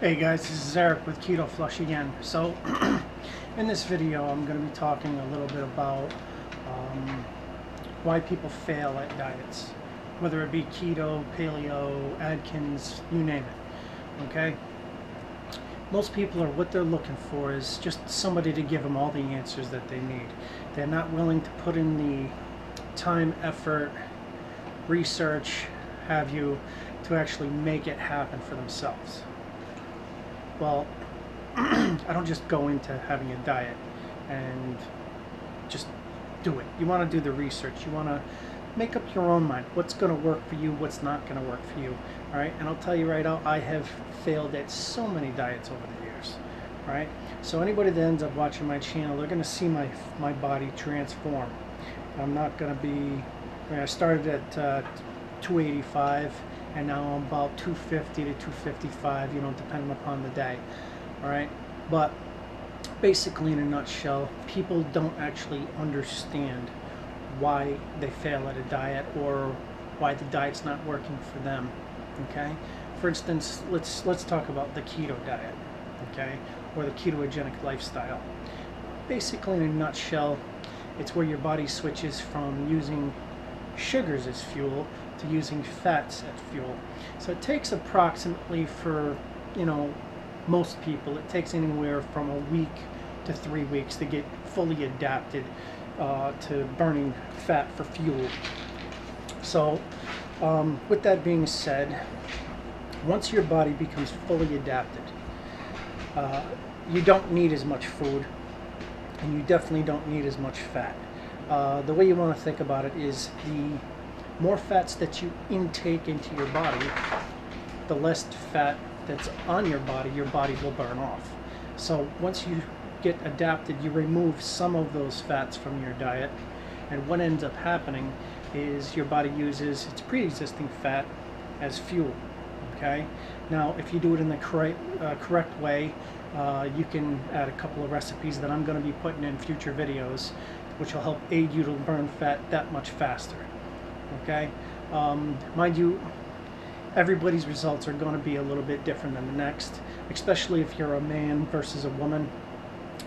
Hey guys, this is Eric with Keto Flush again. So in this video I'm going to be talking a little bit about why people fail at diets, whether it be keto, paleo, Atkins, you name it. Okay? Most people are, what they're looking for is just somebody to give them all the answers that they need. They're not willing to put in the time, effort, research, have you, to actually make it happen for themselves. Well, I don't just go into having a diet and just do it. You want to do the research. You want to make up your own mind. What's going to work for you, what's not going to work for you. All right? And I'll tell you right now, I have failed at so many diets over the years. All right? So anybody that ends up watching my channel, they're going to see my body transform. I'm not going to be, I started at 285. And now I'm about 250 to 255, you know, depending upon the day. All right, but basically, in a nutshell, people don't actually understand why they fail at a diet or why the diet's not working for them. Okay, for instance, let's talk about the keto diet, okay, or the ketogenic lifestyle. Basically, in a nutshell, it's where your body switches from using sugars as fuel to using fats as fuel. So it takes approximately, for most people, it takes anywhere from a week to 3 weeks to get fully adapted to burning fat for fuel. So with that being said, once your body becomes fully adapted, you don't need as much food, and you definitely don't need as much fat. The way you want to think about it is, the more fats that you intake into your body, the less fat that's on your body will burn off. So once you get adapted, you remove some of those fats from your diet, and what ends up happening is your body uses its pre-existing fat as fuel. Okay, now if you do it in the correct way, you can add a couple of recipes that I'm going to be putting in future videos, which will help aid you to burn fat that much faster. Okay, mind you, everybody's results are going to be a little bit different than the next, especially if you're a man versus a woman.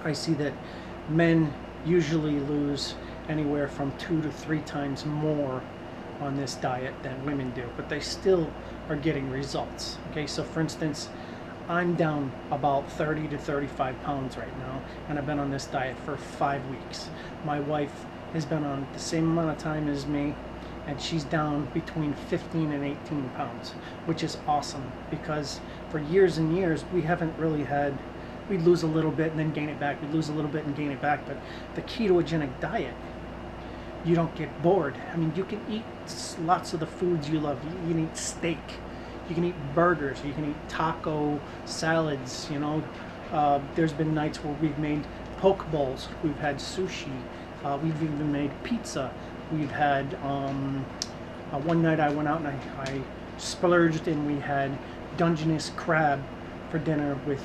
I see that men usually lose anywhere from 2 to 3 times more on this diet than women do, but they still are getting results. Okay, so for instance, I'm down about 30 to 35 pounds right now, and I've been on this diet for 5 weeks. My wife has been on the same amount of time as me, and she's down between 15 and 18 pounds, which is awesome, because for years and years we haven't really had, we'd lose a little bit and then gain it back, we'd lose a little bit and gain it back. But the ketogenic diet, you don't get bored. I mean, you can eat lots of the foods you love. You can eat steak, you can eat burgers, you can eat taco salads, you know. There's been nights where we've made poke bowls, we've had sushi, we've even made pizza. We've had, one night I went out and I splurged, and we had Dungeness crab for dinner with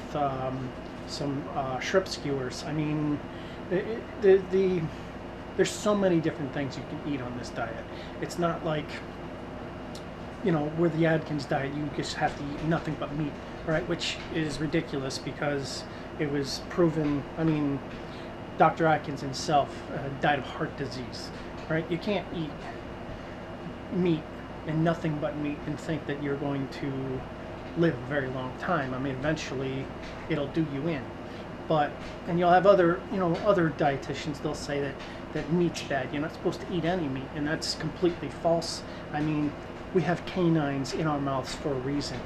some shrimp skewers. I mean, there's so many different things you can eat on this diet. It's not like, with the Atkins diet, you just have to eat nothing but meat, right? Which is ridiculous, because it was proven, I mean, Dr. Atkins himself died of heart disease. Right? You can't eat meat and nothing but meat and think that you're going to live a very long time. I mean, eventually it'll do you in. And you'll have other dietitians, they'll say that meat's bad. You're not supposed to eat any meat, and that's completely false. I mean, we have canines in our mouths for a reason,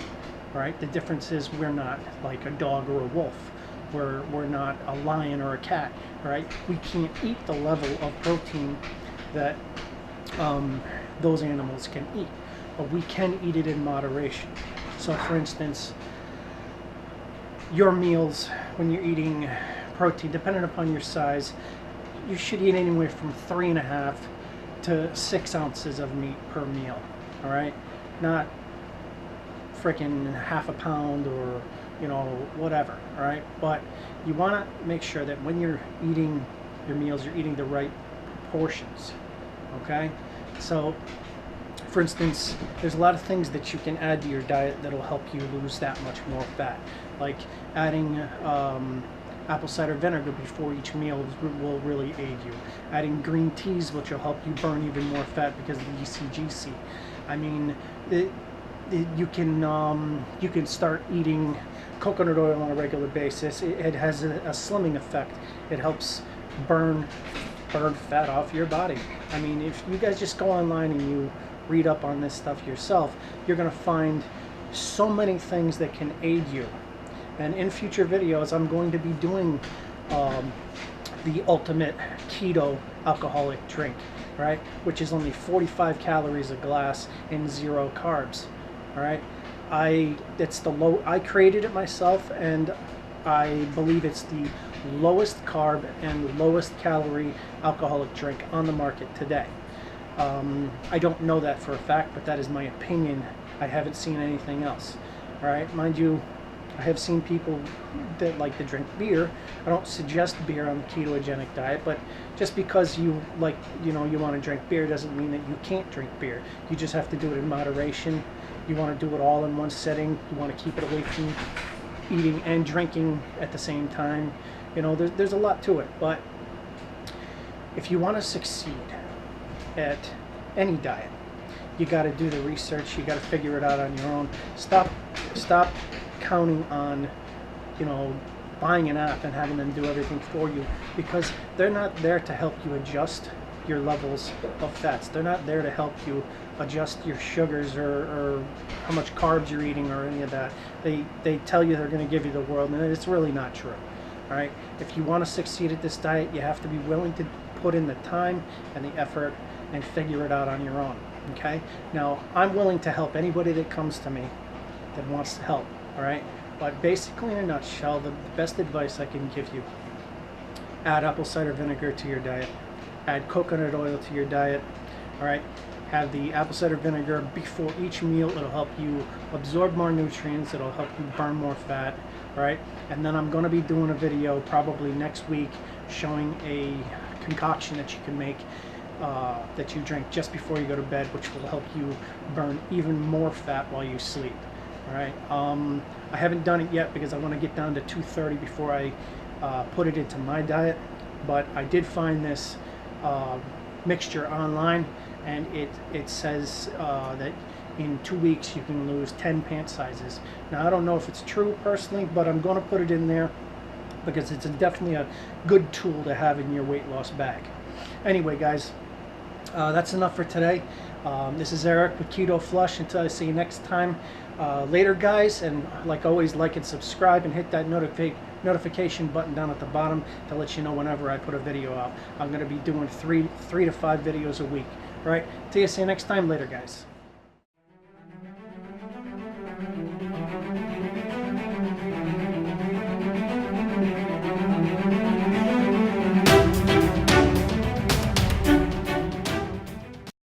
right? The difference is, we're not like a dog or a wolf. We're not a lion or a cat, right? We can't eat the level of protein that those animals can eat, but we can eat it in moderation. So for instance, your meals, when you're eating protein, depending upon your size, you should eat anywhere from 3.5 to 6 ounces of meat per meal. All right, not freaking half a pound or whatever. All right, but you want to make sure that when you're eating your meals, you're eating the right portions. Okay, so for instance, there's a lot of things that you can add to your diet that'll help you lose that much more fat. like adding apple cider vinegar before each meal will really aid you. Adding green teas, which will help you burn even more fat because of the ECGC. I mean, you can start eating coconut oil on a regular basis. It has a slimming effect. It helps burn fat off your body. I mean, if you guys just go online and you read up on this stuff yourself, you're going to find so many things that can aid you. And in future videos, I'm going to be doing the ultimate keto alcoholic drink, right? Which is only 45 calories a glass and 0 carbs. All right, I created it myself, and I believe it's the lowest carb and lowest calorie alcoholic drink on the market today. I don't know that for a fact, but that is my opinion. I haven't seen anything else. All right, mind you, I have seen people that like to drink beer. I don't suggest beer on the ketogenic diet, but just because you like, you want to drink beer doesn't mean that you can't drink beer. You just have to do it in moderation. You want to do it all in one setting. You want to keep it away from eating and drinking at the same time. There's a lot to it, but if you want to succeed at any diet, you got to do the research. You got to figure it out on your own. Stop counting on buying an app and having them do everything for you, because they're not there to help you adjust your levels of fats. They're not there to help you adjust your sugars or how much carbs you're eating or any of that. They tell you they're going to give you the world, and it's really not true. All right, if you want to succeed at this diet, you have to be willing to put in the time and the effort and figure it out on your own. Okay, now I'm willing to help anybody that comes to me that wants to help. All right, but basically, in a nutshell, the best advice I can give you: add apple cider vinegar to your diet, add coconut oil to your diet. All right, have the apple cider vinegar before each meal. It'll help you absorb more nutrients. It'll help you burn more fat. All right, and then I'm going to be doing a video probably next week showing a concoction that you can make that you drink just before you go to bed, which will help you burn even more fat while you sleep. All right, I haven't done it yet because I want to get down to 230 before I put it into my diet, but I did find this mixture online, and it says that in 2 weeks you can lose 10 pant sizes. Now, I don't know if it's true personally, but I'm going to put it in there because it's definitely a good tool to have in your weight loss bag. Anyway, guys, that's enough for today. This is Eric with Keto Flush. Until I see you next time, later, guys. And like always, like and subscribe and hit that notification button down at the bottom to let you know whenever I put a video out. I'm going to be doing three to 5 videos a week. All right, till you see you next time. Later, guys.